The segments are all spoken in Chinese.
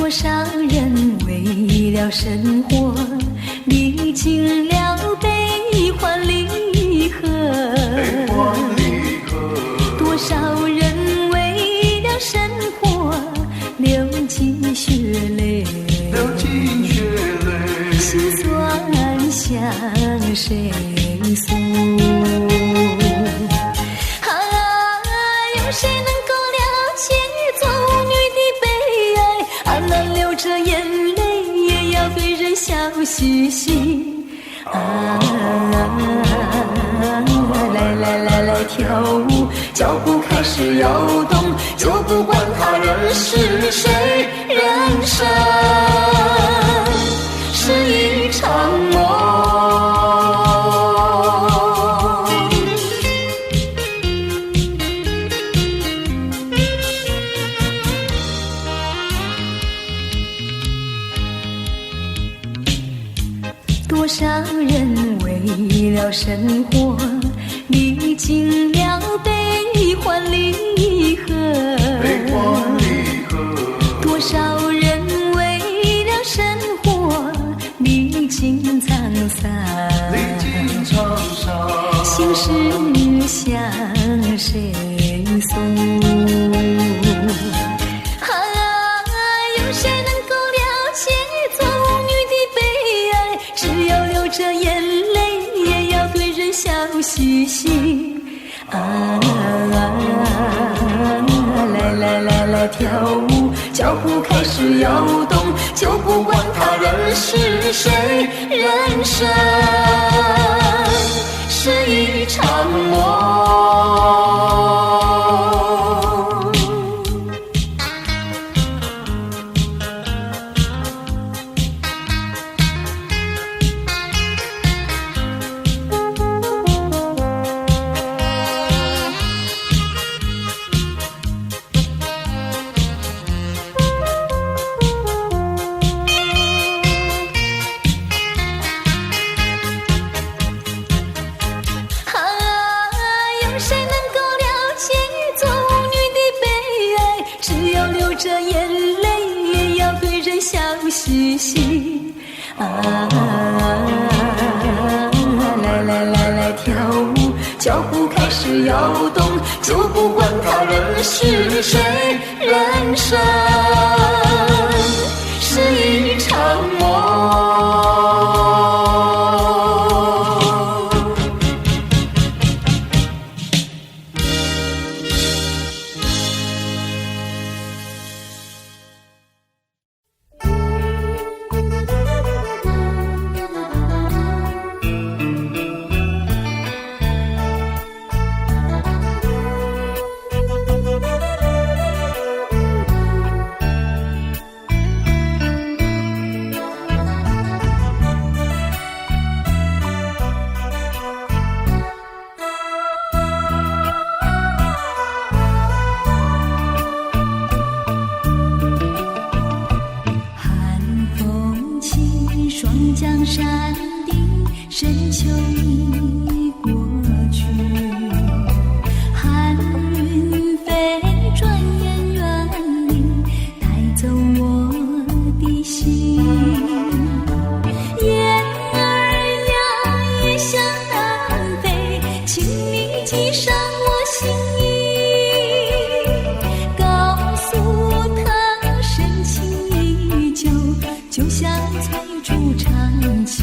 多少人为了生活历经了悲欢离合，多少人为了生活流尽血泪，心酸向谁诉？有谁能够了解做女的悲哀？那流着眼泪也要对人笑嘻嘻。来来来来跳舞，脚步开始摇动，就不管他人是谁，人生是一场梦。多少人为了生活历经了悲欢离合，多少人为了生活历经沧桑，心事向谁诉？有谁能够了解做女的悲哀？只要流着眼泪也要对人笑嘻嘻。来来来来跳舞，脚步开始摇动，就不管他人是谁，人生是一场梦。着眼泪也要对人笑嘻嘻。来来来来跳舞，脚步开始摇动，就不管他人是谁，人生是一场梦。江山的深秋已过去，寒云飞，转眼远离，带走我的心。雁儿呀，也向南飞，请你记上我心意，告诉他深情依旧，就像翠竹长情。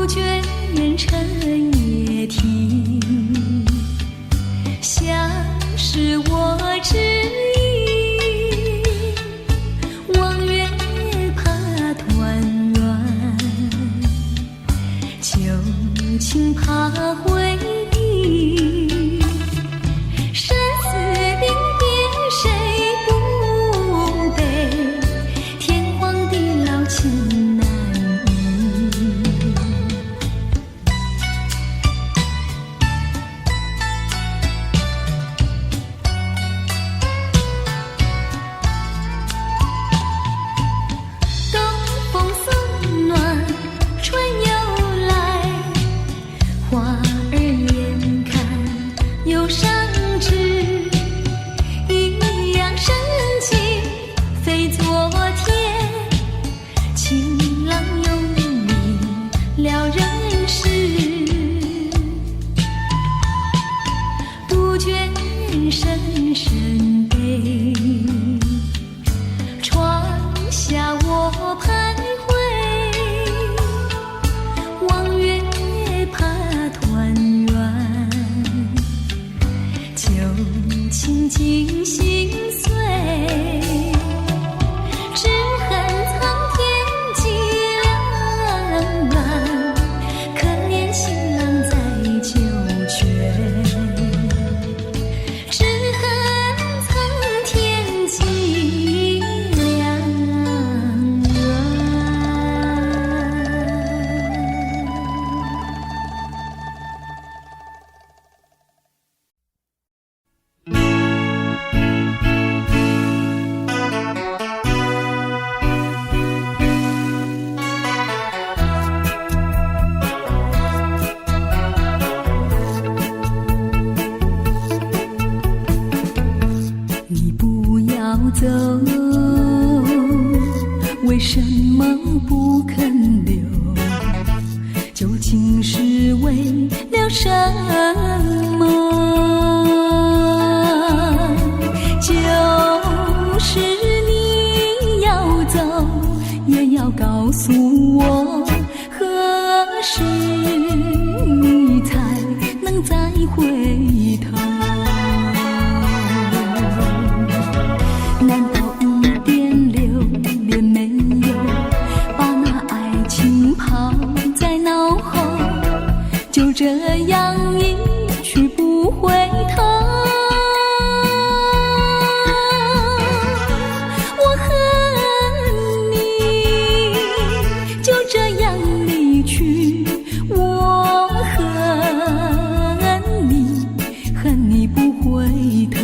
不觉尘也停，像是我知意，望月怕团圆，旧情怕回忆，生死临别谁不悲，天荒地老情难移。东风送暖，春又来，花儿眼看又上枝，一样深情非昨天，情郎有你了人世，不觉深深悲，窗下我徘徊，望月怕团圆，旧情尽心碎，只恨苍天计两难，可怜新郎在九泉，只恨苍天计两难。你不要走，为什么不肯留？究竟是为了什么？就是你要走，也要告诉我，何时你才能再回头？难道一点留恋没有，把那爱情抛在脑后，就这样一去不回头？我恨你就这样离去，我恨你，恨你不回头。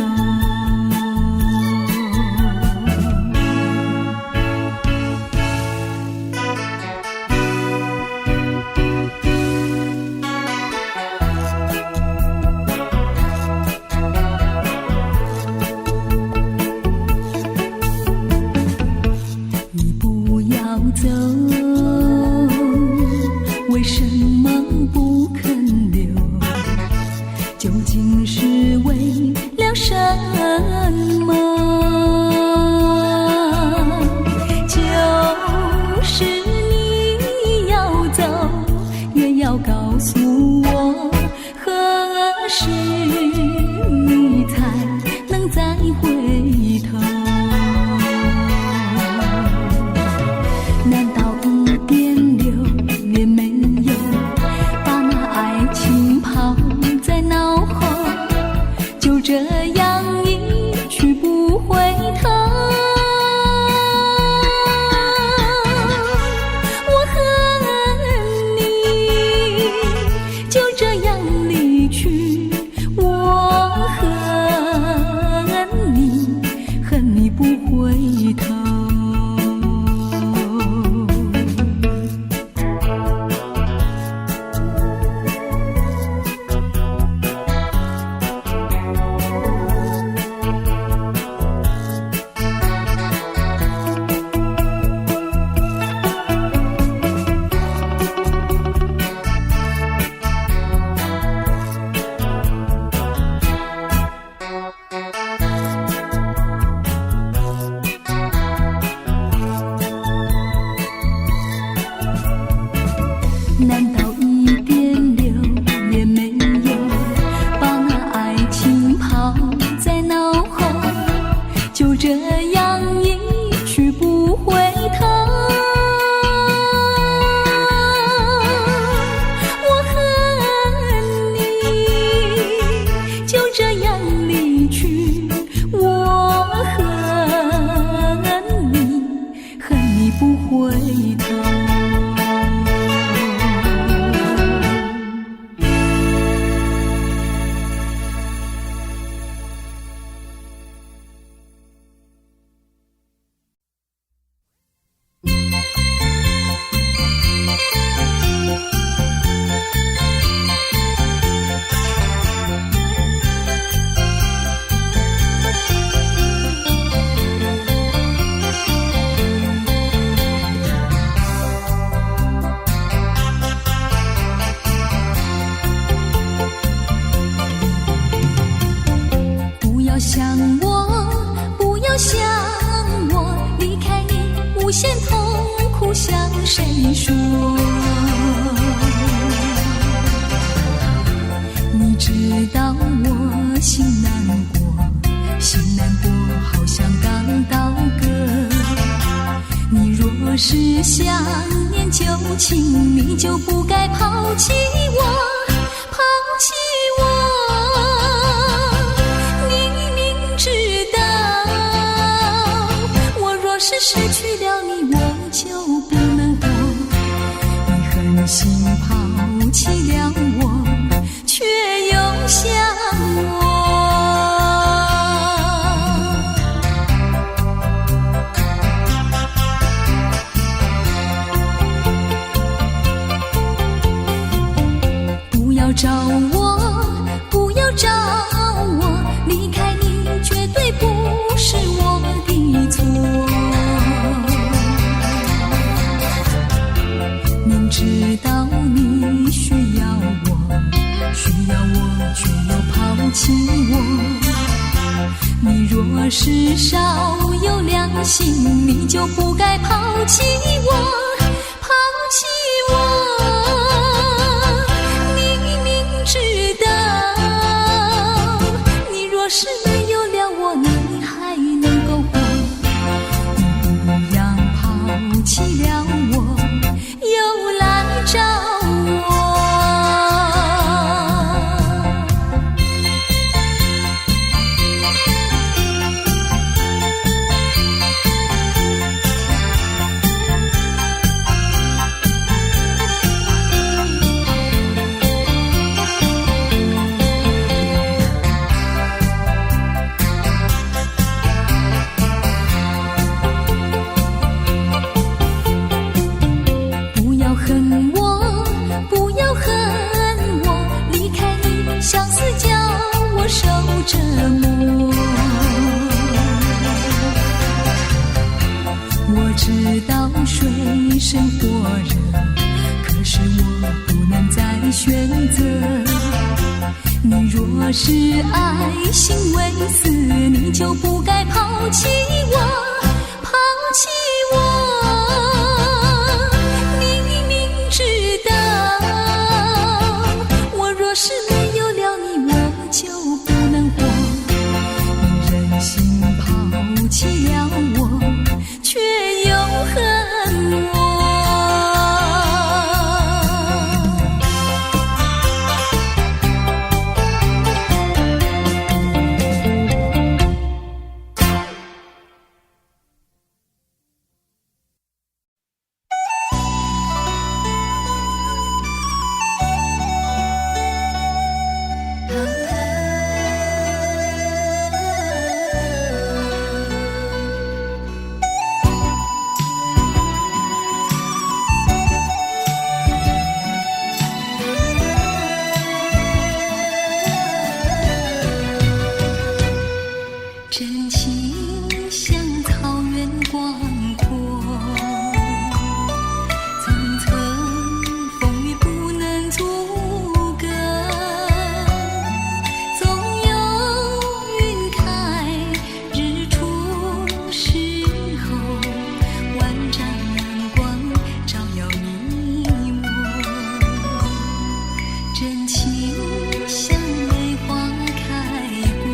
你不要走，为什么不肯留？究竟是为了什么？就是你要走，也要告诉我，何时你才能再回头？难道一点留恋没有，把那爱情抛在脑后，就这样一去不回头？我恨你就说。你知道我心难过，心难过好像刚到歌。你若是想念旧情，你就不该抛弃我，抛弃我。你明知道我若是失去了你，我就不能活。你狠心抛弃了我，却又想我。不要找我，不要找我，离开你绝对不是我的错。明知道你需要我，却又抛弃我。你若是少有良心，你就不该抛弃我，抛弃我。知道你若是没有了我，你还能够活。你不要抛弃了我，又来找我。折磨，我知道水深火热，可是我不能再选择。你若是爱心为死，你就不该抛弃我，抛弃我。你明知道我若是没有了你，我就不能活。你忍心抛弃了我，却又恨我。真情像草原广阔，层层风雨不能阻隔，总有云开日出时候，万丈阳光照耀你我。真情像梅花开过，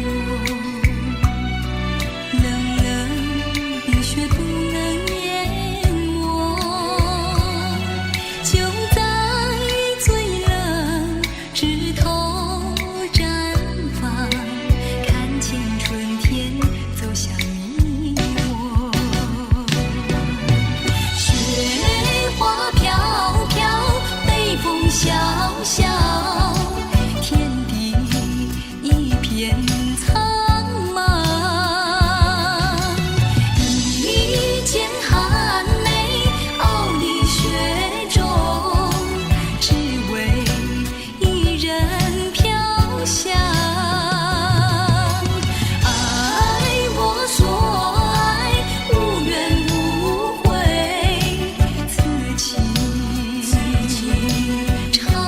冰雪不能淹没，就在最冷枝头绽放，看见春天走向你我。雪花飘飘，北风萧萧，天地一片苍茫。长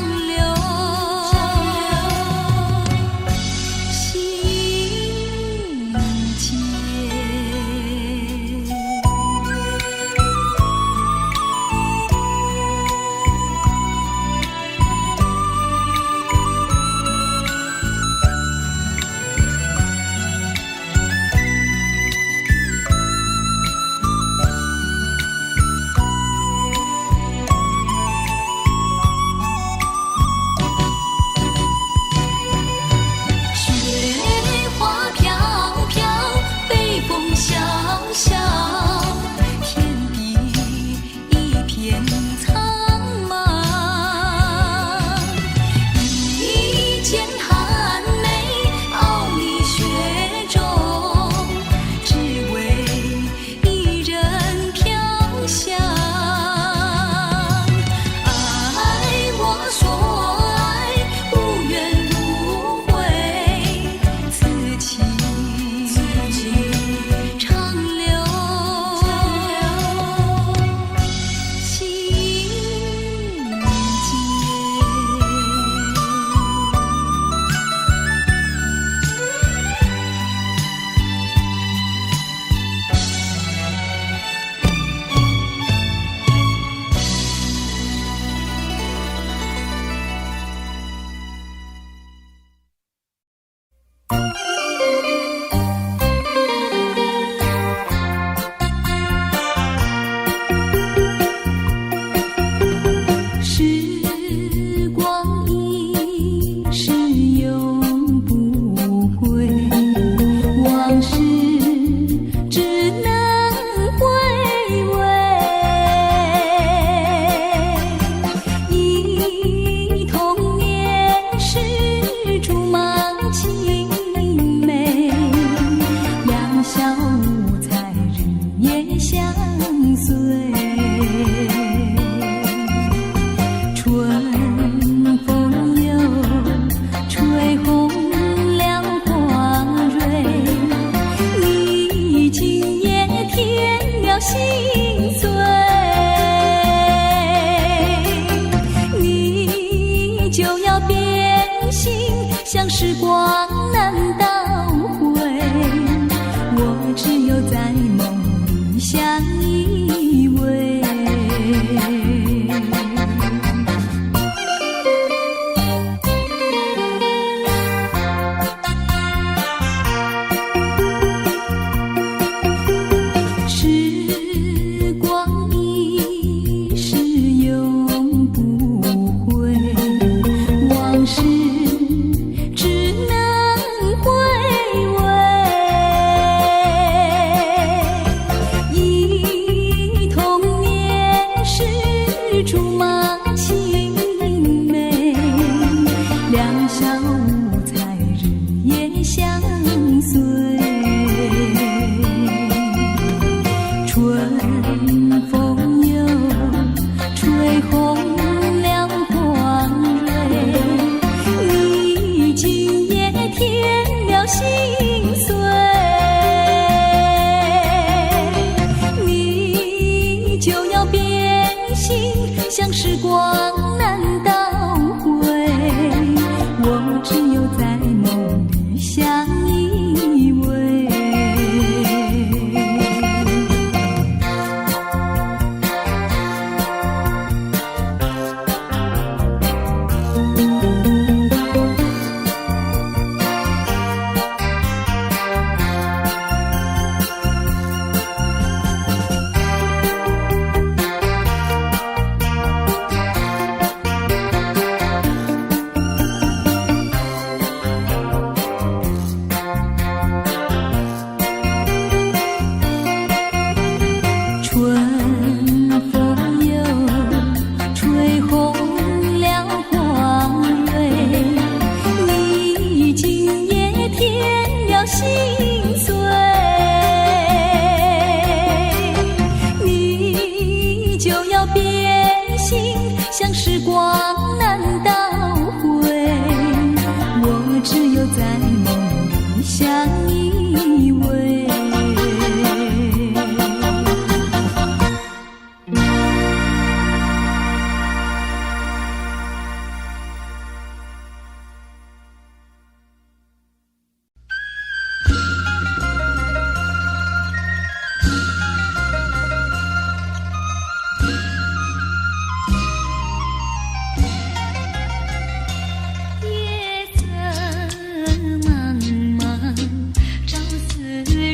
心碎。你就要变心，像时光难倒回，我只有在梦里相依偎。像时光难倒回，我只有在梦里相依偎。夜色茫茫，朝思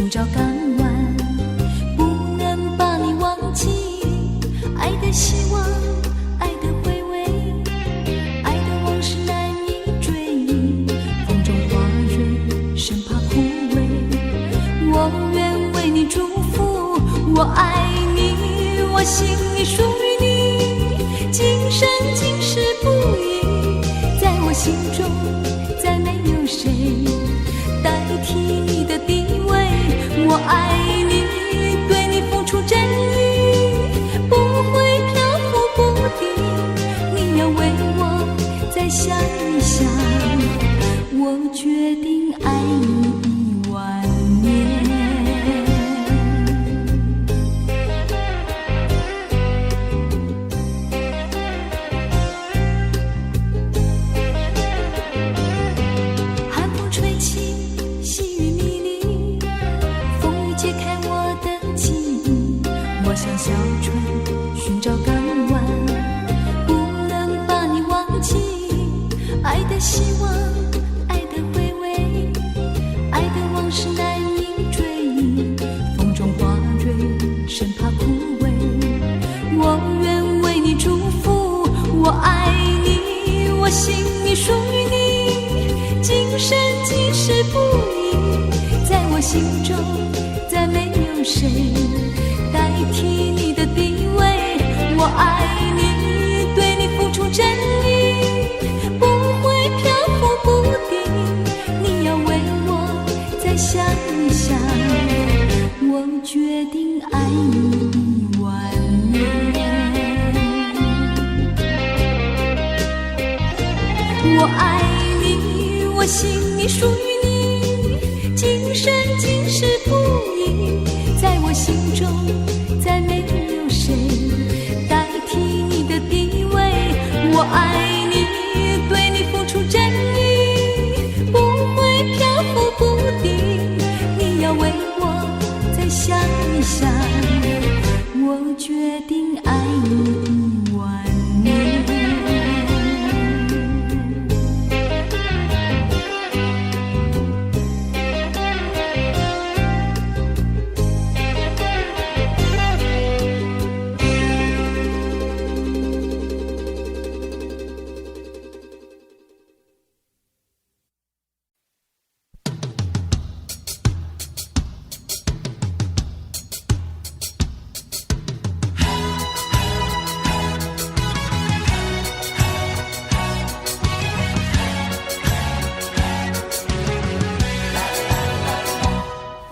寻找港湾，不能把你忘记。爱的希望，爱的回味，爱的往事难以追忆。风中花蕊，生怕枯萎。我愿为你祝福，我爱你，我心里属于你，今生今世不移。在我心中，再没有谁代替你的地位。我爱你，对你付出真意，不会漂浮不定。你要为我再想一想，我决定爱你1万年。寒风吹起，细雨迷离，风雨揭开我的记忆。我像小船寻找港湾，不能把你忘记。爱的希望，爱的回味，爱的往事难以追忆。风中花蕊，生怕枯萎。我愿为你祝福，我爱你，我心里属于你，今生今世不移。在我心中，再没有谁代替你的地位。我爱你，对你付出真意，不会漂浮不定。你要为我再想一想，我决定爱你1万年。我爱你，我心里属于你，今生今世不移。在我心中，再没有谁代替你的地位。我爱你，对你付出真意，不会漂浮不定。你要为我再想一想，我决定爱你1万年。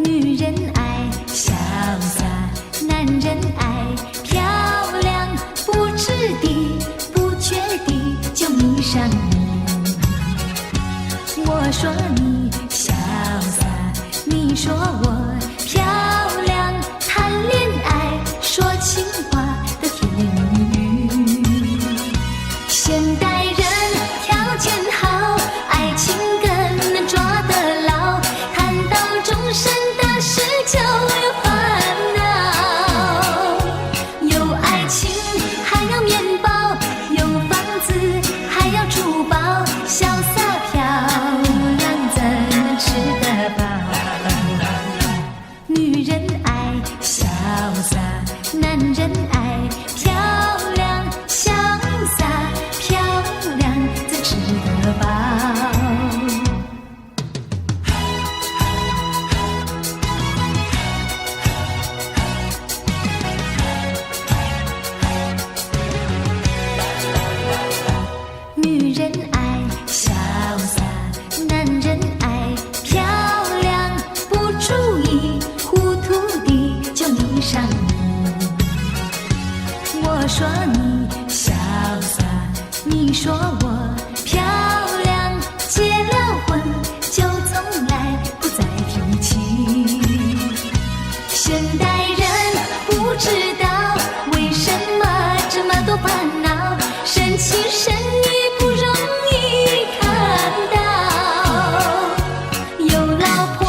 女人爱潇洒，男人爱漂亮，不知底不觉地就迷上你。我说你潇洒，你说我漂亮，谈恋爱说情话的甜言蜜语。现代人条件好，爱情更能抓得牢，谈到终身的事就有烦恼。有爱情还要面包，有房子还要珠宝，潇洒漂亮怎能吃得饱？女人爱潇洒，男人爱漂亮，潇洒漂亮怎吃得饱？女人爱潇洒，男人爱漂亮，不注意糊涂地就迷上你。我说你潇洒，你说我漂亮，结了婚就从来不再提起。现代人不知道为什么这么多烦恼，生气生意不容易看到。有老婆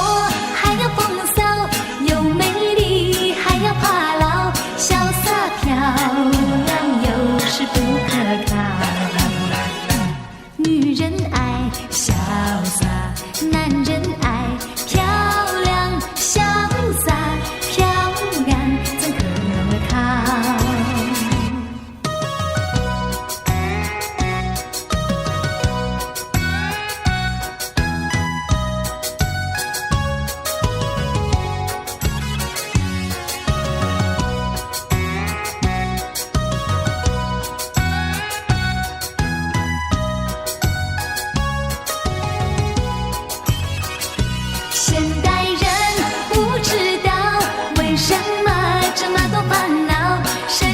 还要风骚，有美丽还要怕老，潇洒漂亮有时不可靠。女人爱潇洒，男人爱漂亮，潇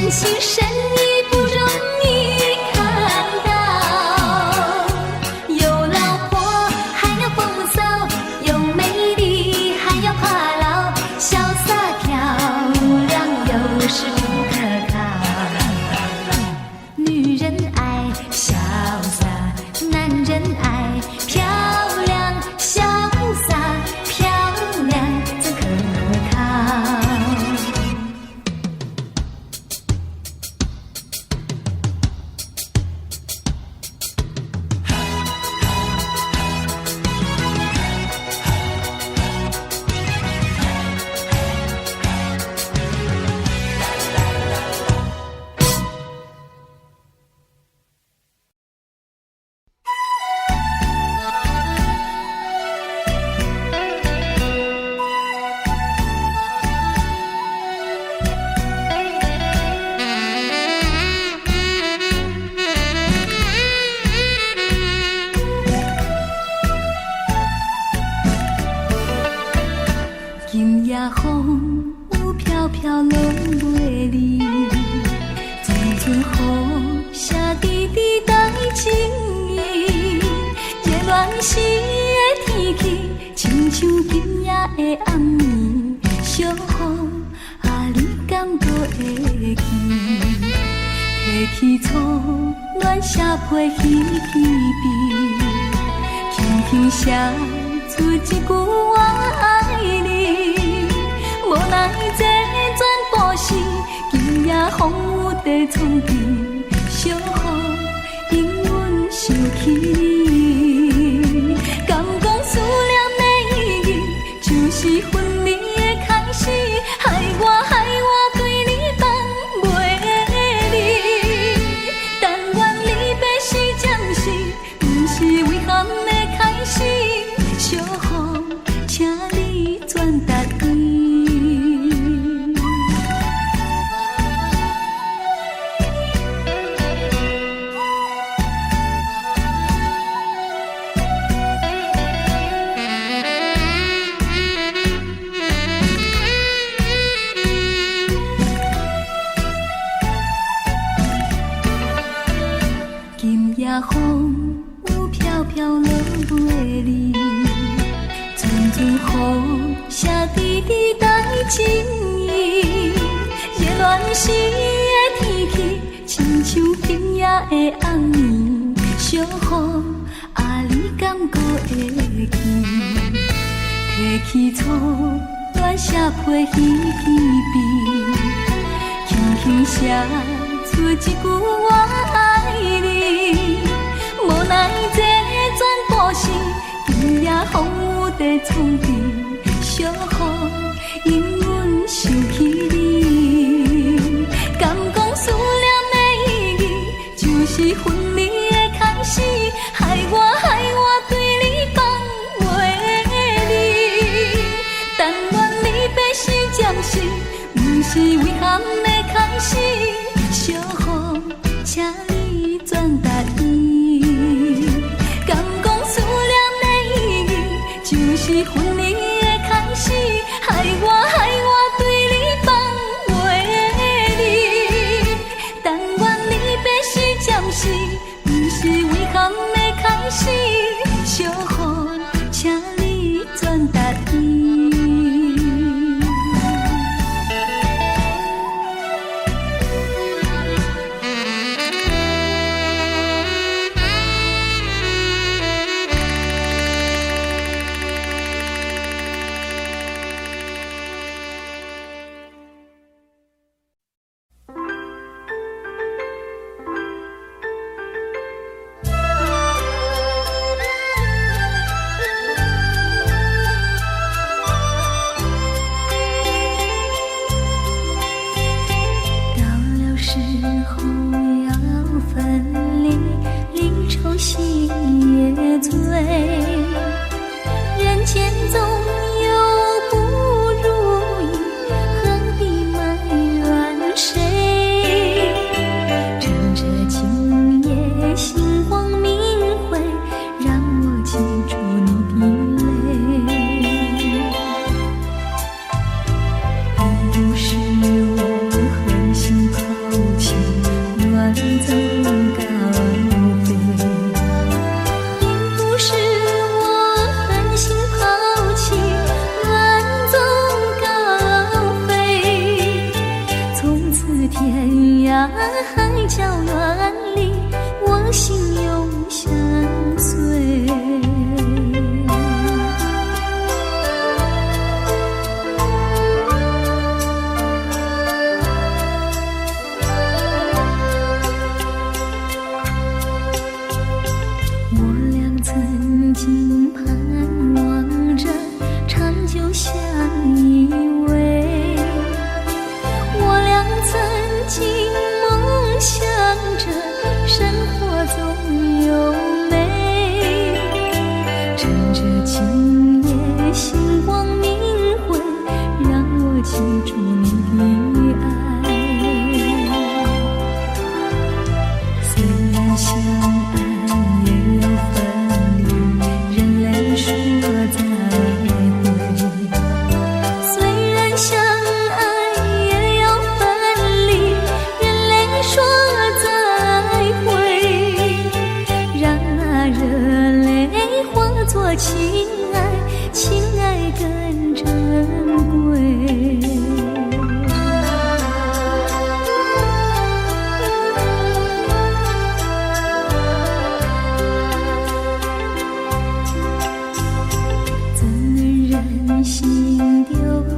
心深意不容易看到，有老婆还要风骚，有美丽还要怕老，潇洒漂亮又是不可靠。女人爱潇洒，男人爱漂亮，潇洒漂亮怎可靠？今夜风有飘飘落袂离，阵阵雨下滴滴带情意。热恋时的天气，亲像今夜的暗暝，小雨啊，你敢搁会记？提起初恋写批稀稀微，轻轻写出一句我爱你。无奈这全部是今夜风雨地创治，小雨因阮想起你。敢讲思念的意义，就是分离的开始，害我对你放袂离。但愿离别是暂时，不是遗憾的开始。小雨，请你转达伊。今夜风有飘飘落袂离，阵阵雨下滴滴带情意。热恋时的天气，亲像今夜的暗暝，小雨啊，你敢搁会记？提起初恋写批稀稀微，轻轻写出一句我爱你。无奈这全部是今夜风雨地创治，小雨因阮想起你。敢讲思念的意义，就是分离的开始，害我对你放袂离。但愿离别是暂时，不是遗憾的开始。小雨，请你转达伊。敢讲思念的意义，就是分离曾经盼望着长久相依偎，我俩曾经梦想着生活总有美，趁着今夜星光明辉，让我记住你的爱。虽然相爱也要分离，人类说再会。虽然相爱也要分离，人类说再会。让那热泪化作情爱，情爱更珍贵。怎能忍心丢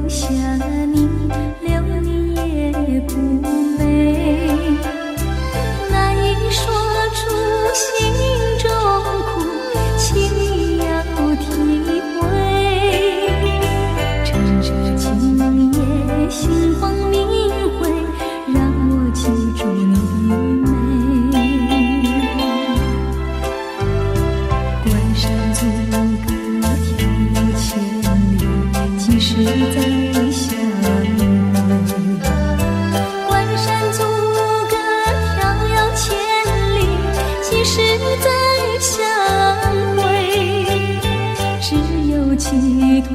下你，留你也不美，难以说出心中苦，请你要体会。趁着今夜星光明辉，让我记住你的美。关山阻隔迢遥千里，即使再相会。关山阻隔迢遥千里，即使再相会。只有寄托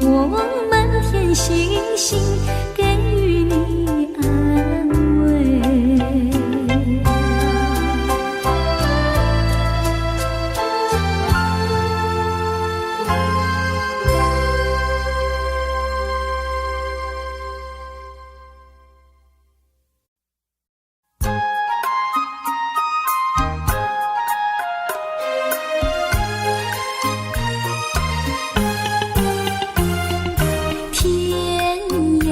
满天星星，给予你安慰。天涯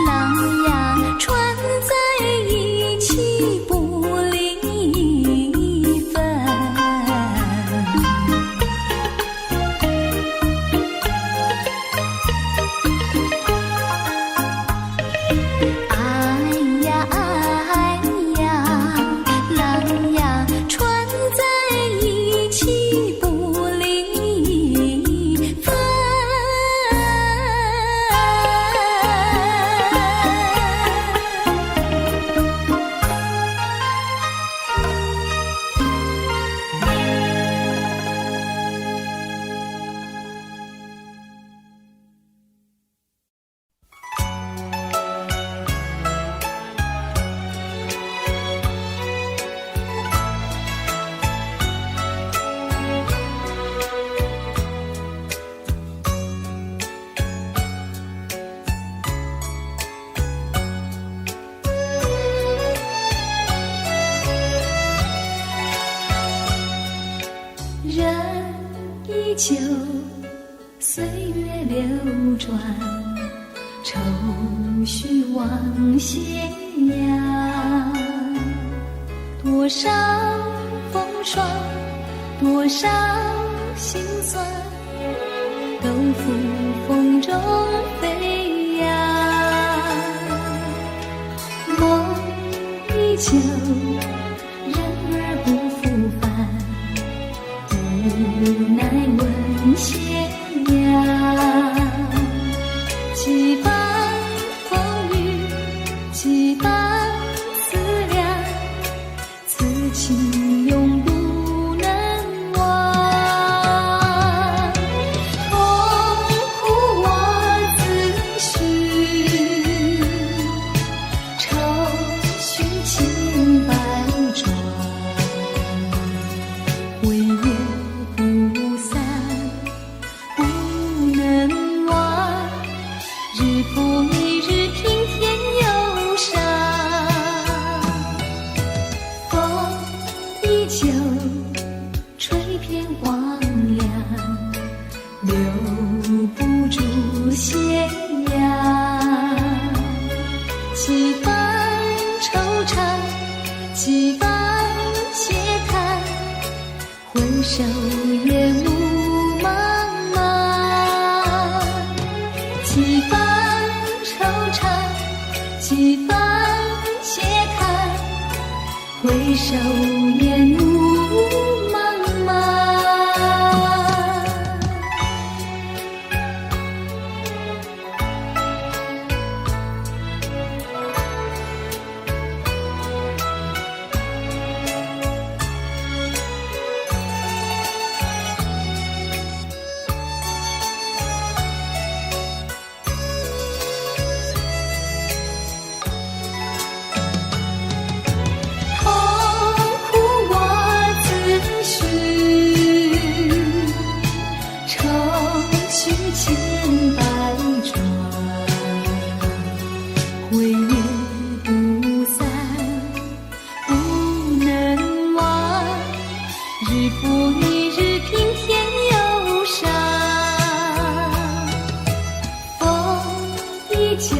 狼呀串在一起不离分。哎呀哎呀，狼呀串在一起不离分。人依旧，岁月流转，愁绪往斜阳。多少风霜，多少心酸，都付风中飞扬。梦依旧，人儿不复返，无奈问斜阳。几番风雨，几番思量，此情永不能忘。痛苦我自许，愁绪千百转。回月不散，不能忘。日复一日，平添忧伤。风依旧，吹遍荒凉，留不住斜阳。几番惆怅，几番嗟叹，回首夜雾茫茫。几番惆怅，几番嗟叹，回首夜雾茫茫。痛苦我自许，愁绪千百转。回月不散，不能忘。日复一日，平添忧伤。风依旧，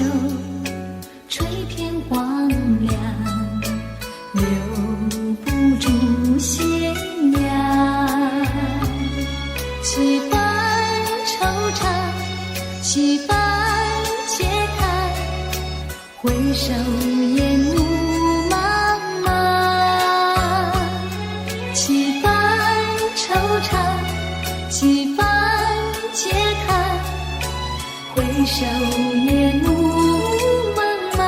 吹遍荒凉，留不住斜阳。几番惆怅，几番嗟叹，回首夜雾茫茫。几番惆怅，几番嗟叹，回首夜雾茫茫。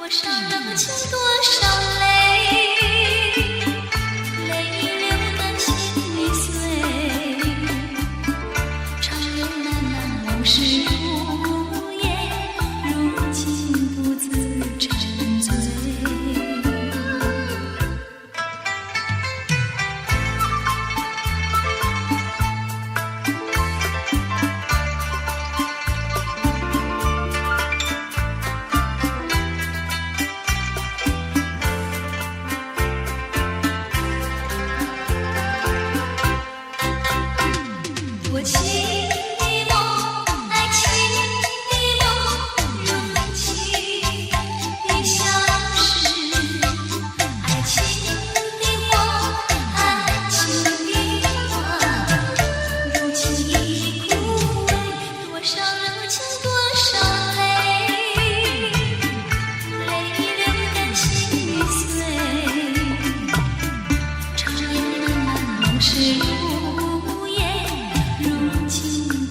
多少柔情多少泪，泪流干心已碎，长流漫漫往事如烟，如今独自沉醉。我情的梦，爱情的梦，如期的消失。爱情的花，爱情的花，如今已枯萎。多少柔情多少泪，泪流干心已碎。长夜漫漫往事如烟，如今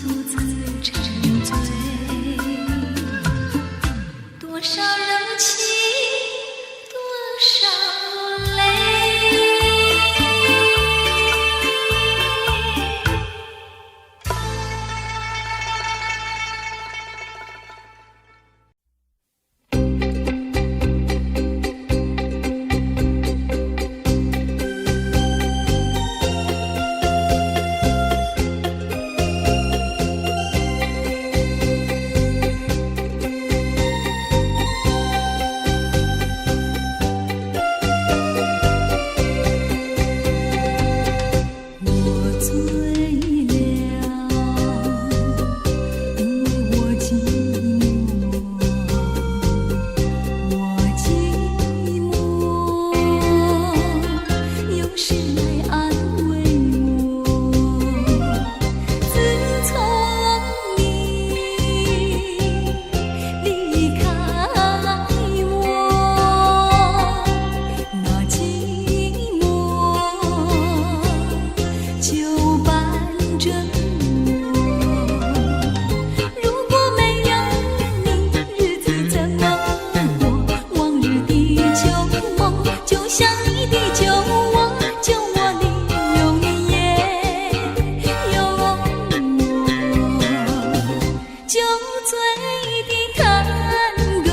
独自沉醉。多少柔情多少泪。我醉了，因为我寂寞，我寂寞，有谁来安慰我？自从你离开我，那寂寞就伴着我。如果没有你，日子怎么过？往日的旧梦，就像你的旧我，旧我里有你也有我。酒醉的探戈，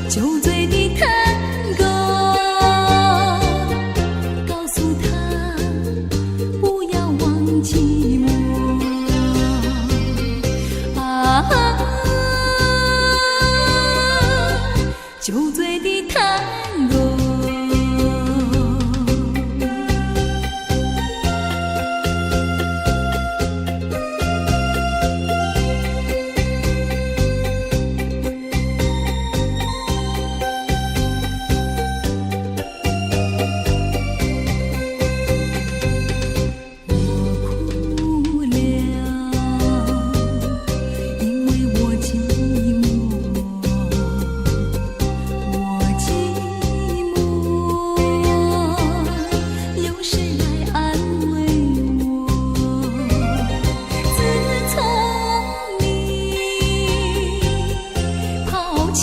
酒醉的探戈，告诉他不要忘记我啊！酒醉的探戈。哭了，因为我寂寞，我寂寞，有谁来安慰我？自从你抛弃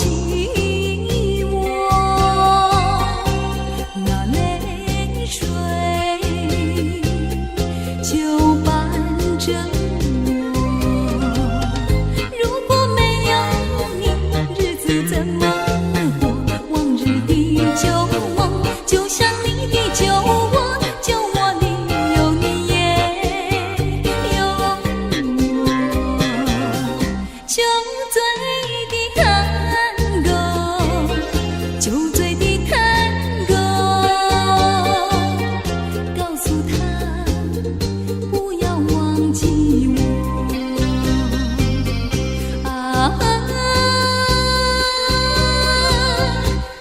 我，那泪水就伴着我。如果没有你，日子怎么过？往日的旧梦，就像你的旧我，旧我里有你也有我。酒醉的探戈，酒醉的探戈，告诉他不要忘记我啊！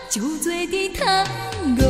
酒醉的探戈。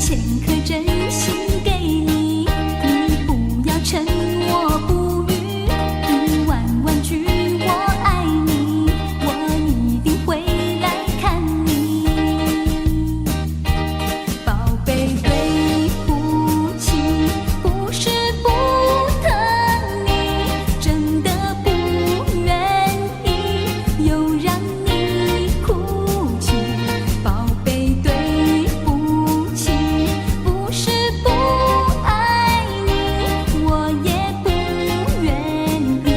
千颗真心给你，你不要沉默不语，一万万句我爱你，我一定会来看你。宝贝，对不起，不是不疼你，真的不愿意又让你哭泣。宝贝，对不起，不是不爱你，我也不愿意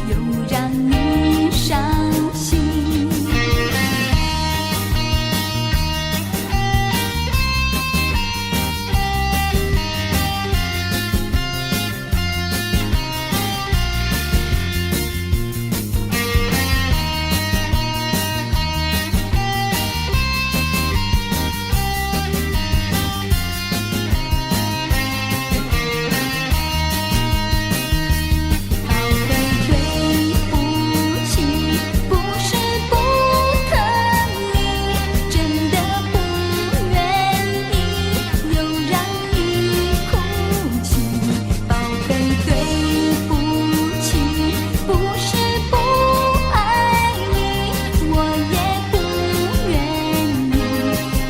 又让你伤心。宝贝，对不起，不是不疼你，真的不愿意又让你哭泣。宝贝，对不起，不是不爱你，我也不愿意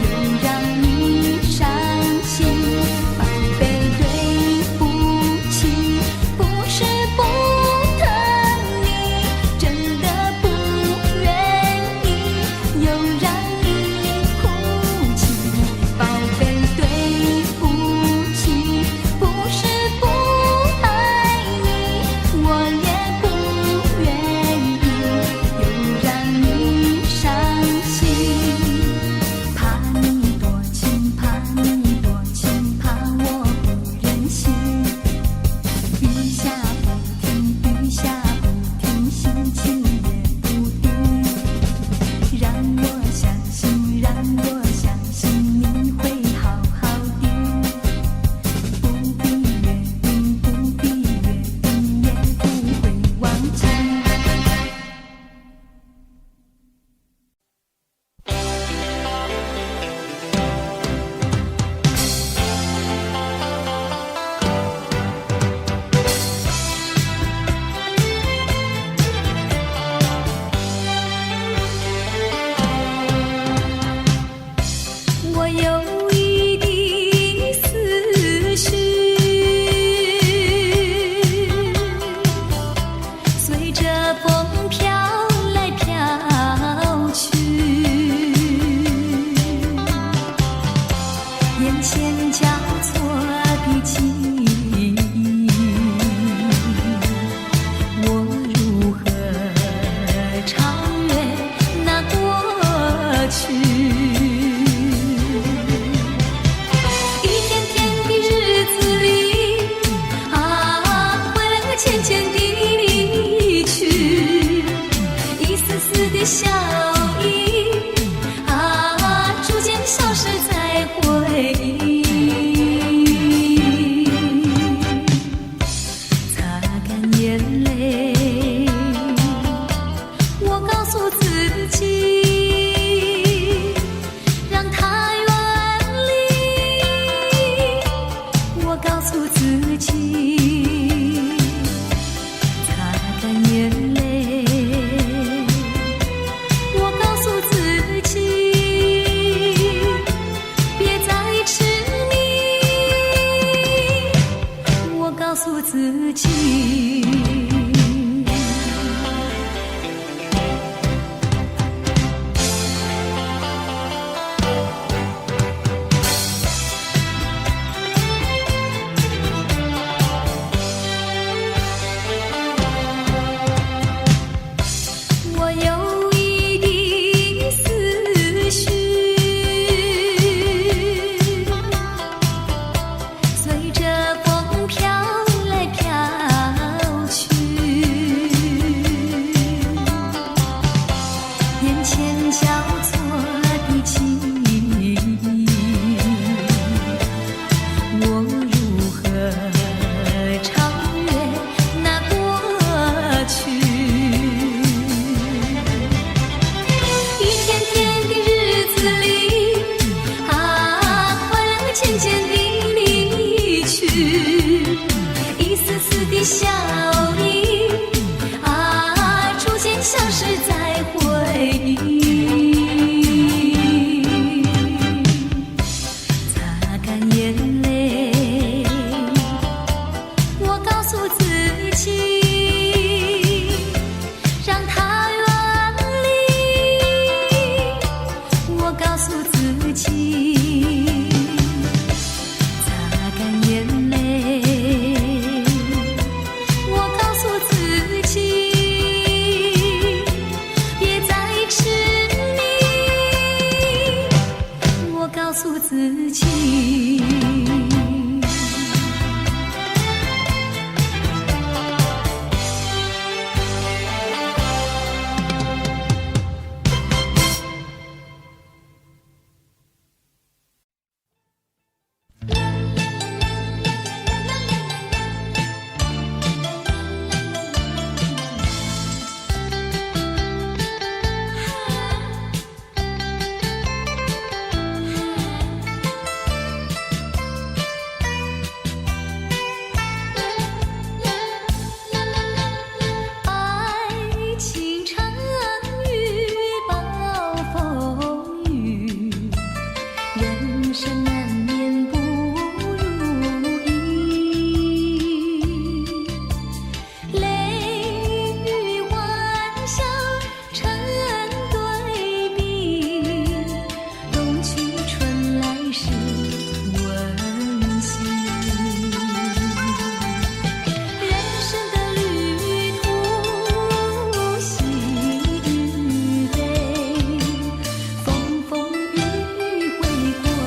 又让你伤心。宝贝，对不起，不是不疼你，真的不愿意又让你哭泣。宝贝，对不起，不是不爱你，我也不愿意又让你伤心。怕你多情，怕你多情，怕我不忍心。雨下不停，雨下不停，心情也不定。让我相信，让我相信你会好好的。不必约定，不必约定，也不会忘记。我有一滴思绪，随着风飘来飘去，眼前交错的记忆，我如何超越那过去？一天天的日子里，会渐渐地去，一丝丝的笑意，逐渐消失在回忆。渐渐地离去，一丝丝的笑意啊，逐渐消失在回忆。擦干眼泪，我告诉自己，让它远离。我告诉自己。告诉自己。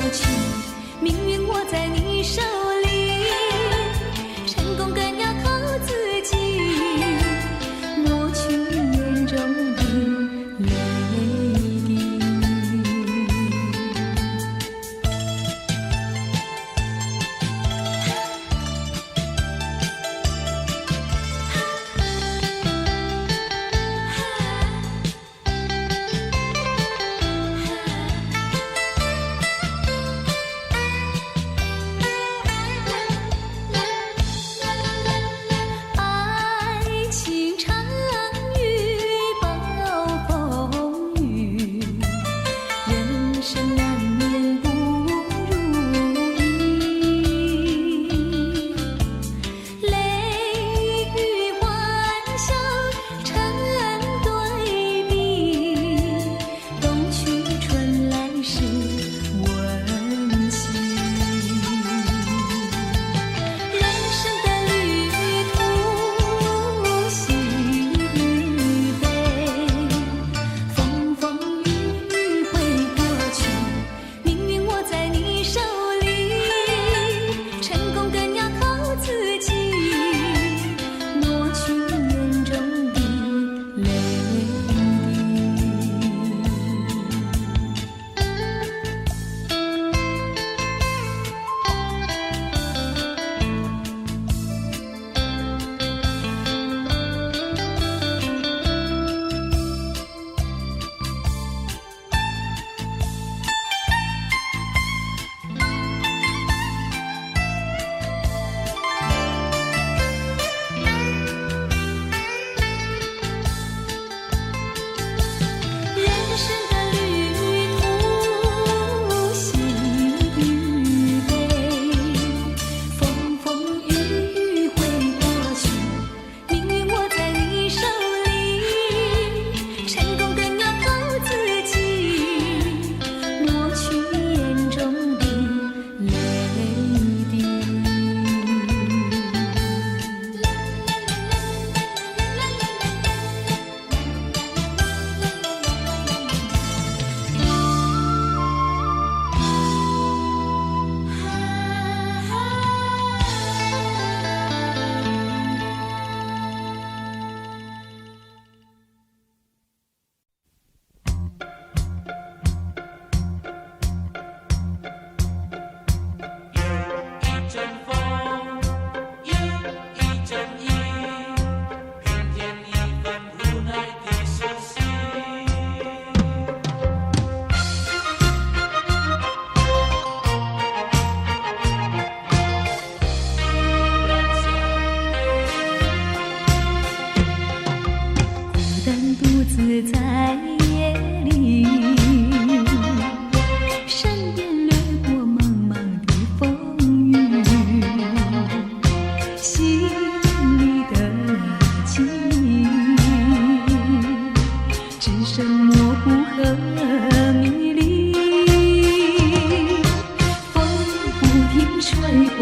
去。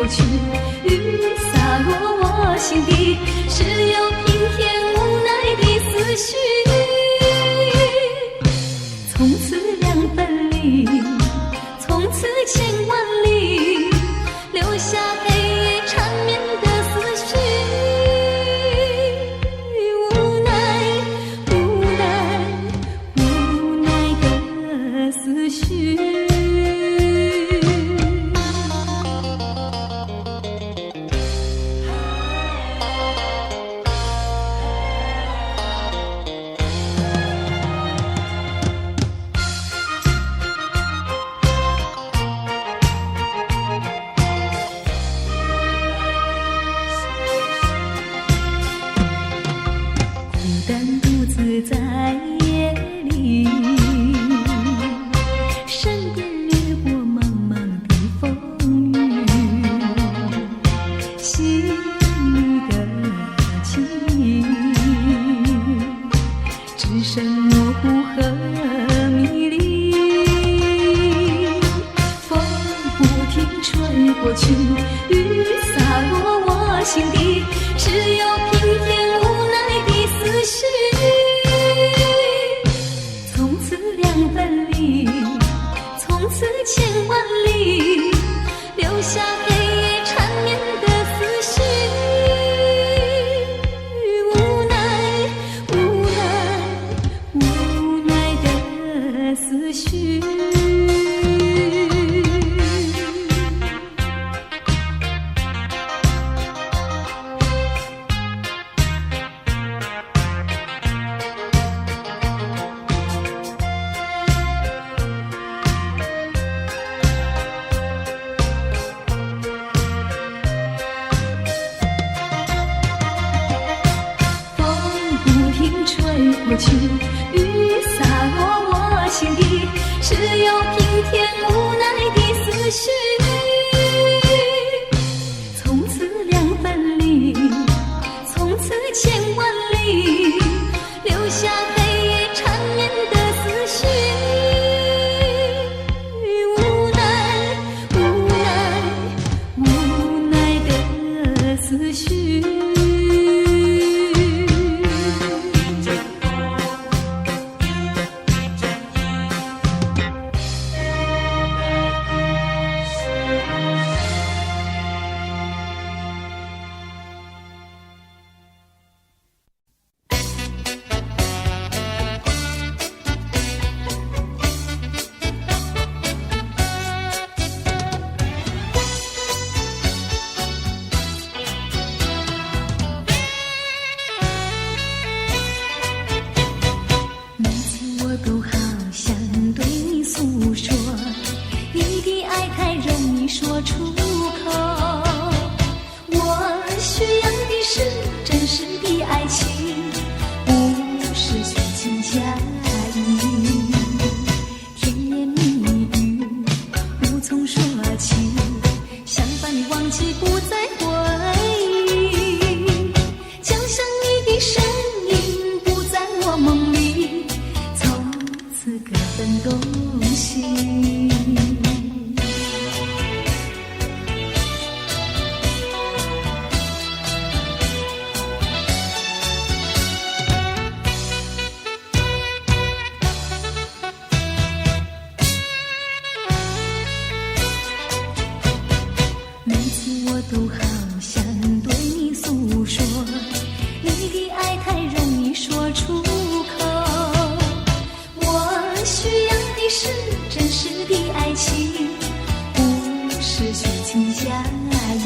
过去，雨洒落我心底，只有平添无奈的思绪。从此两分离，从此千万里，留下黑夜缠绵的思绪。无奈，无奈，无奈的思绪。在夜里，身边掠过茫茫的风雨，心里的情意只剩模糊和迷离。风不停吹过去，雨洒落我心底，只有平添无奈的思绪。两分离，从此千万里，留下黑夜缠绵的思绪。无奈，无奈，无奈的思绪。过去，雨洒落我心底，只有平添无奈的思绪。从此两分离，从此千万里，留下黑夜缠绵的思绪。无奈，无奈，无奈的思绪。说出口，我需要的是真实的爱情，不是虚情假意。甜言蜜语无从说起，想把你忘记不再回忆，就像你的身影不在我梦里，从此各分东西。都好想对你诉说，你的爱太容易说出口。我需要的是真实的爱情，不是虚情假意。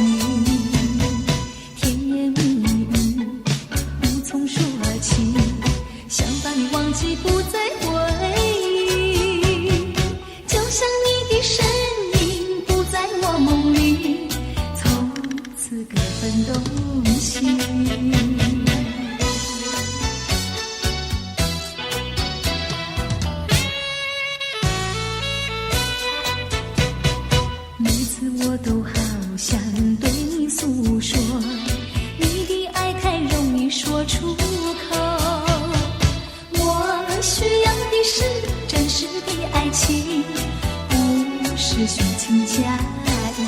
甜言蜜语无从说起，想把你忘记不再回忆，就像你的身影不在我梦里，各分东西。每次我都好想对你诉说，你的爱太容易说出口。我需要的是真实的爱情，不是虚情假意。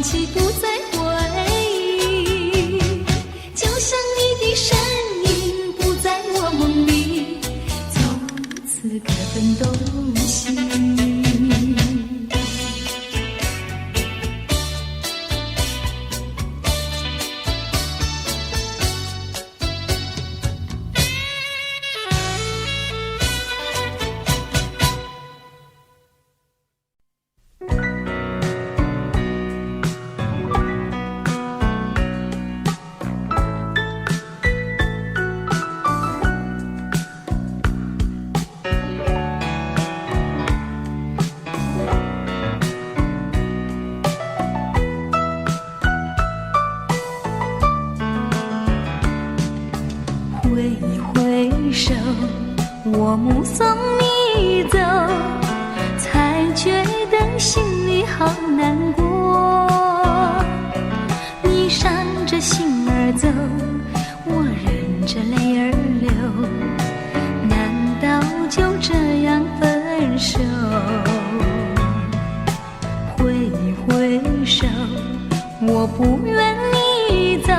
忘记不再回忆，就像你的身影不在我梦里，从此各分东西。挥一挥手，我目送你走，才觉得心里好难过。你伤着心儿走，我忍着泪儿流，难道就这样分手？挥一挥手，我不愿你走，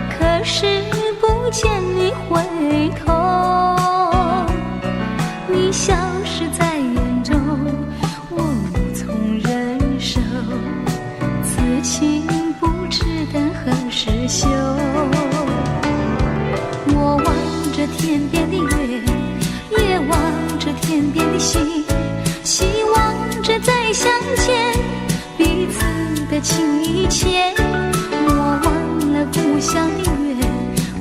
可是不见你回头，你消失在眼中，我无从忍受，此情不知等何时休。我望着天边的月，也望着天边的星，希望着再相见，彼此的情谊牵。我忘了故乡的月，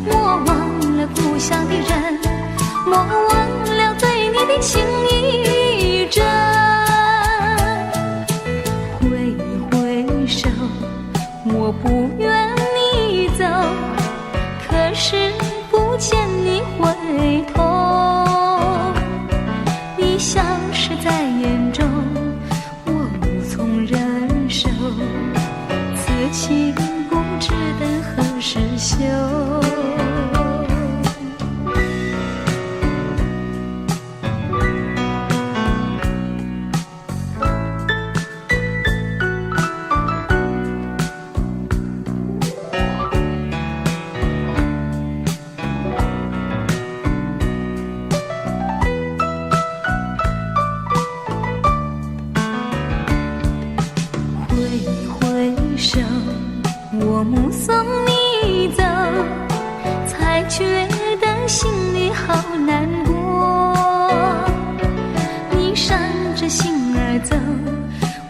我忘了故乡的人，我忘了对你的情意真。挥一挥手，我不愿你走，可是不见你回头，你消失在眼中，我无从忍受，此情不知等何时休。我目送你走，才觉得心里好难过。你伤着心儿走，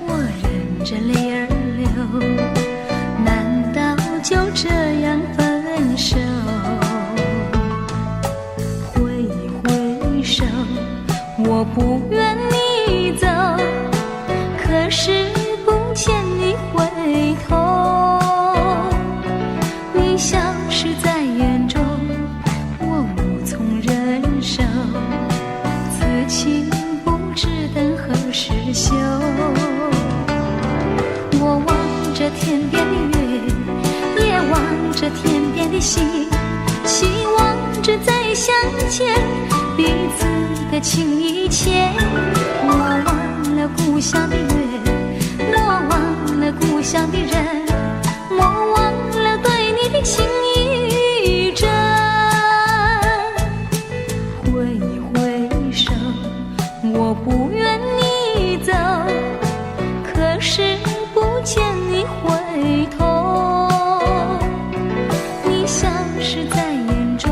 我忍着泪儿流，难道就这样分手？挥一挥手，我不愿你走，可是不见你回头，你消失在眼中，我无从忍受，此情不知等何时休。我望着天边的月，也望着天边的星，希望着再相见，彼此的情谊牵。我忘了故乡的月，我忘了故乡的人，我忘了对你的情意真。挥一挥手，我不愿你走，可是不见你回头，你消失在眼中，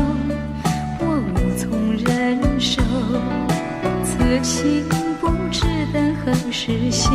我无从忍受，此情不知等何时休。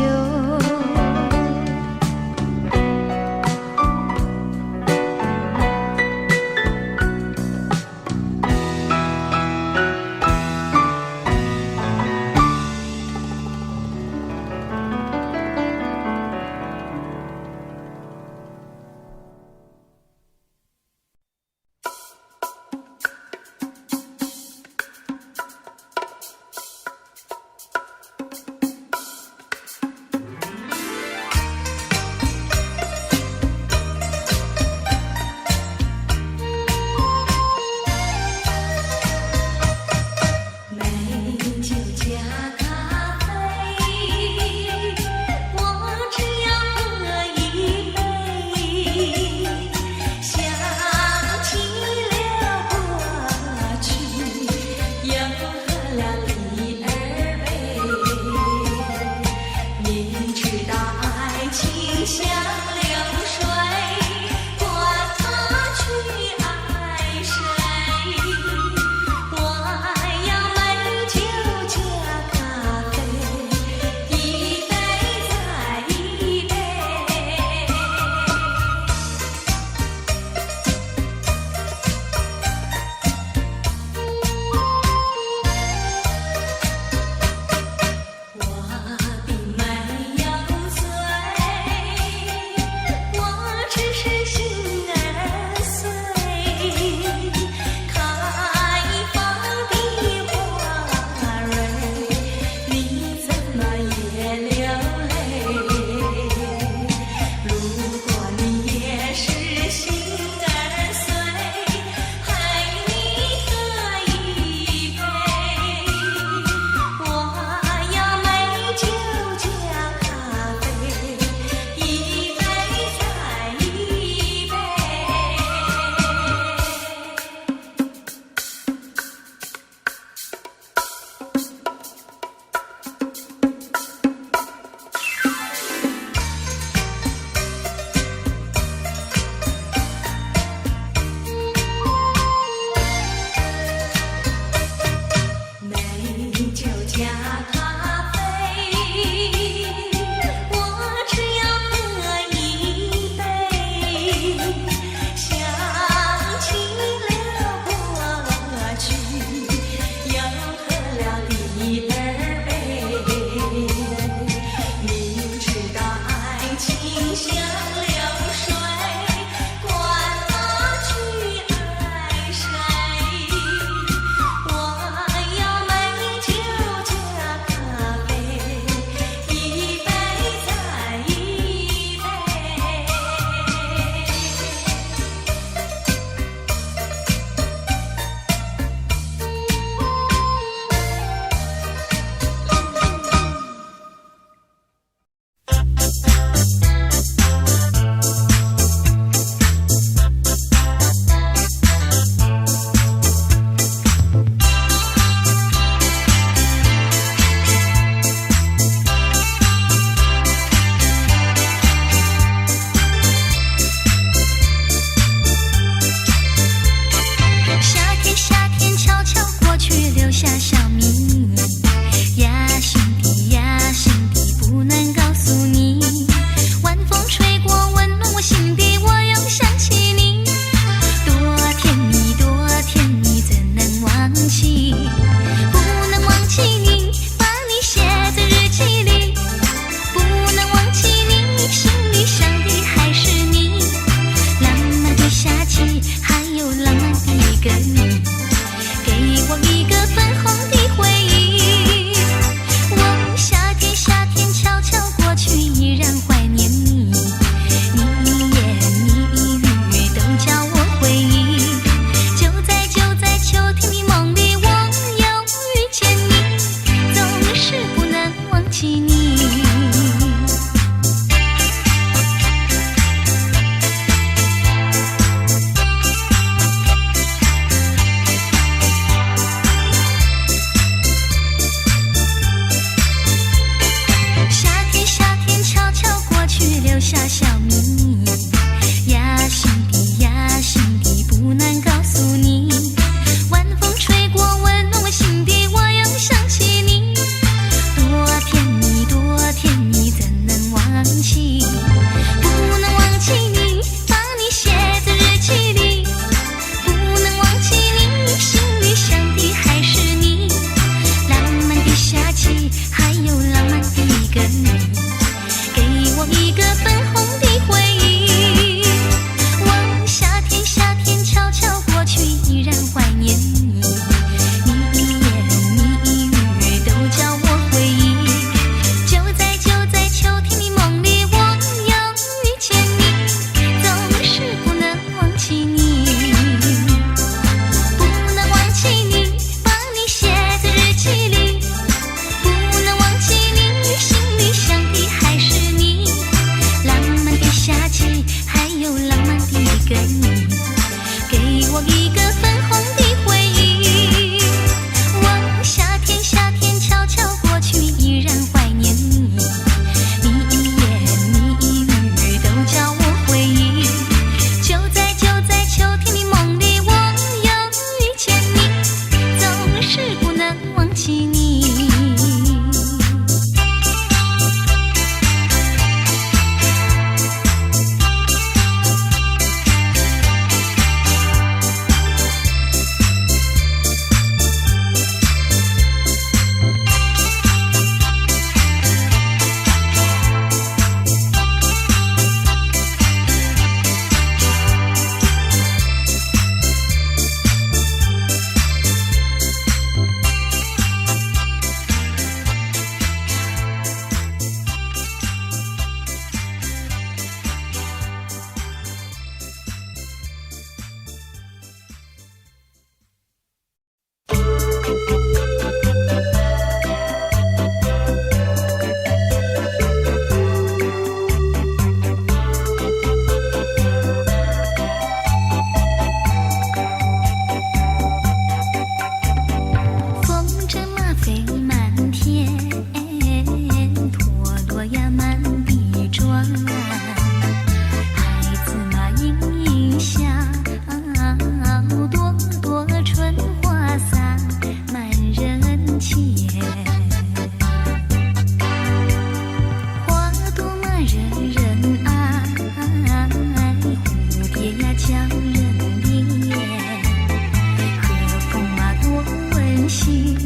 温馨，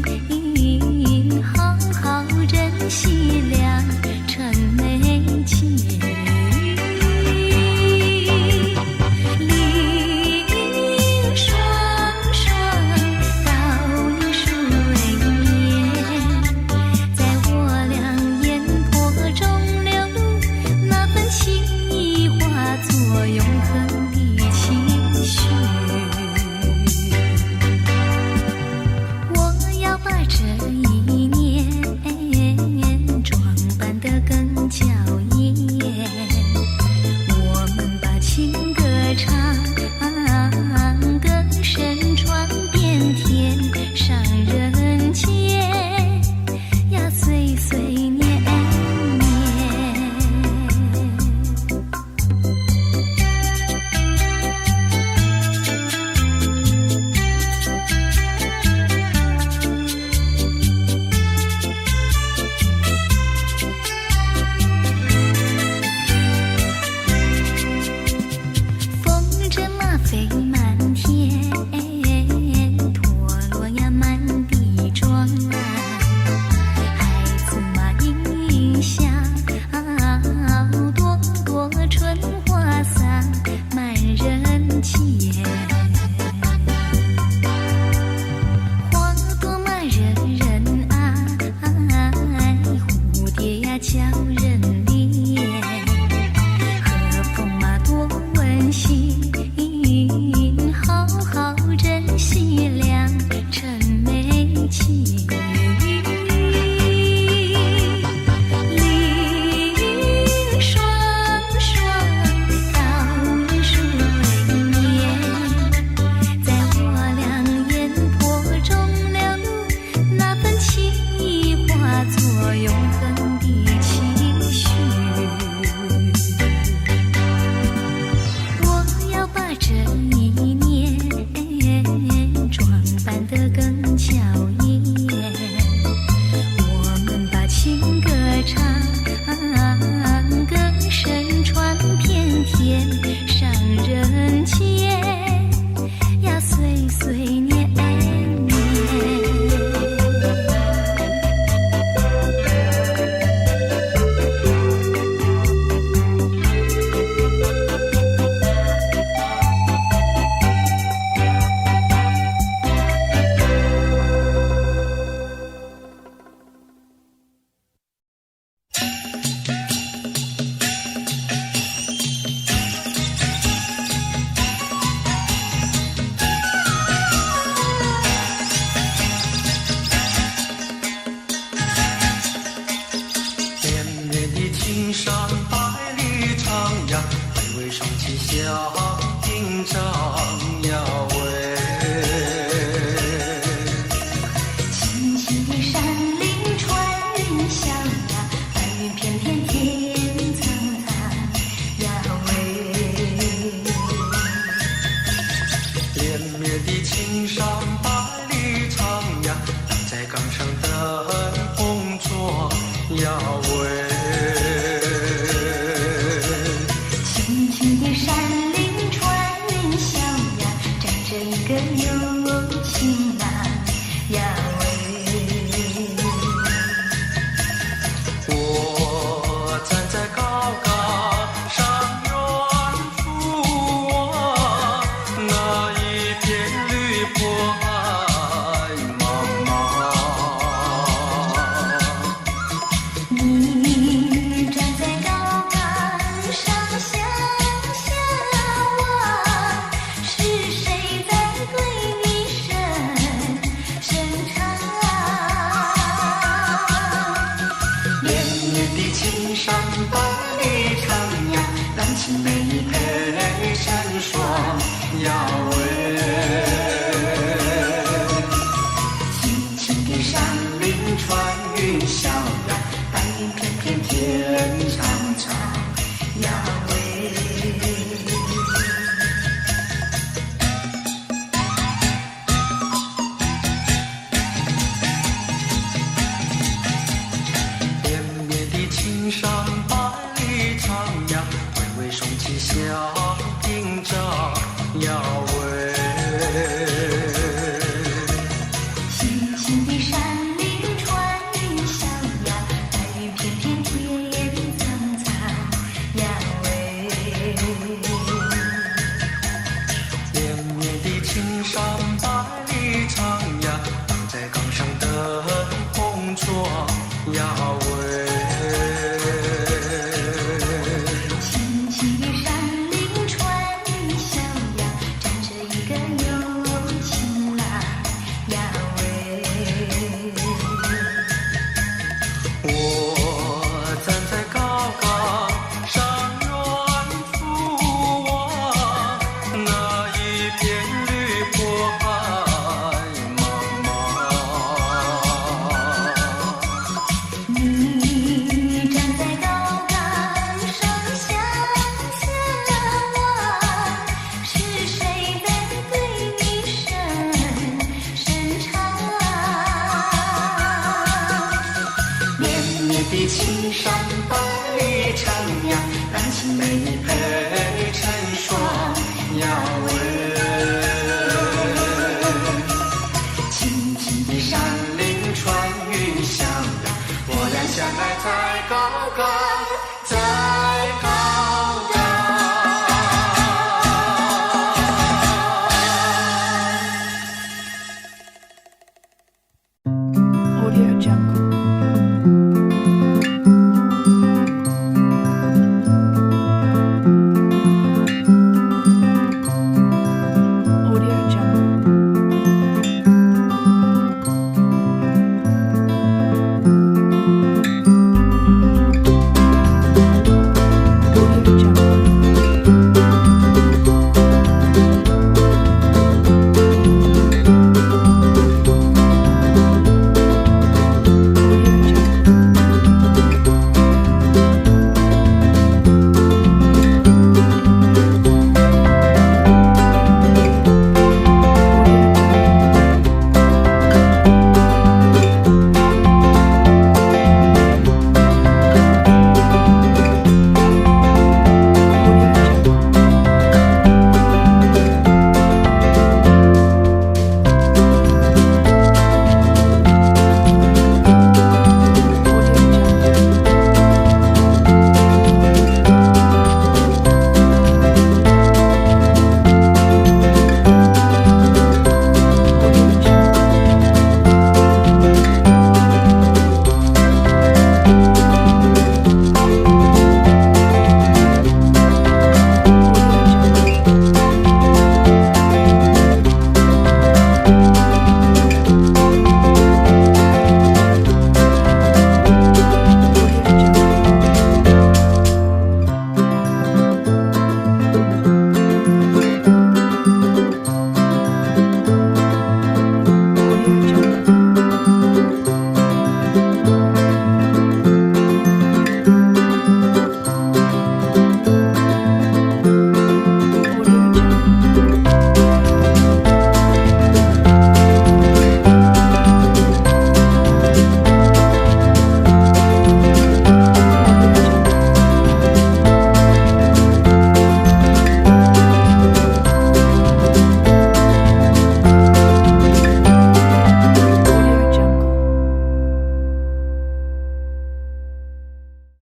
好好珍惜良辰美景。林双双，高林水面，在我俩眼波中流露，那份情谊化作永恒的期许。我要把这一年装扮得更娇艳，我们把情歌唱，歌声传遍天上人间呀，岁岁年年。风筝马飞满天，陀螺呀满地转，孩子马音音响，朵朵春花洒满人间。花朵嘛人人爱，蝴蝶呀叫人怜，和风嘛多温馨，好好珍惜良辰美景。林双双，高林水面，在我俩眼波中流露，那份情谊化作永恒的期许。我要把这一年装扮得更娇艳，我们把情歌唱，歌声传遍天上人间呀，岁岁年年。连绵的青山百里长呀，百味双齐相映张呀喂。青青的山林穿云霄呀，白云片片天苍苍呀喂。连绵的青山百里长呀，站在岗上等红烛呀喂。青青的山林穿云霄呀，站着一个有情郎呀喂。我站在高岗上远处啊，那一片绿波海茫茫。你站在高岗上想想我，是谁在对你深唱？连绵的青山百里长呀，郎情妹配成双呀喂。青青的山林穿云霄呀，白云片片天苍苍呀喂。连绵的青山百里长呀，巍巍双齐相映张呀喂。青青的山岭穿云霄呀，白云片片天苍苍呀喂。绵绵的青山百里长呀，挡在岗上的红妆呀喂。青青的山岭穿云霄呀，站着一个有情郎呀喂。我站在高岗上远处望，那一片绿波海茫茫。你站在高岗上向前望，是谁在对你深唱？绵绵的青山百里长呀，蓝青梅配成双呀喂。青青的山岭穿云霄呀，我俩相爱在高岗。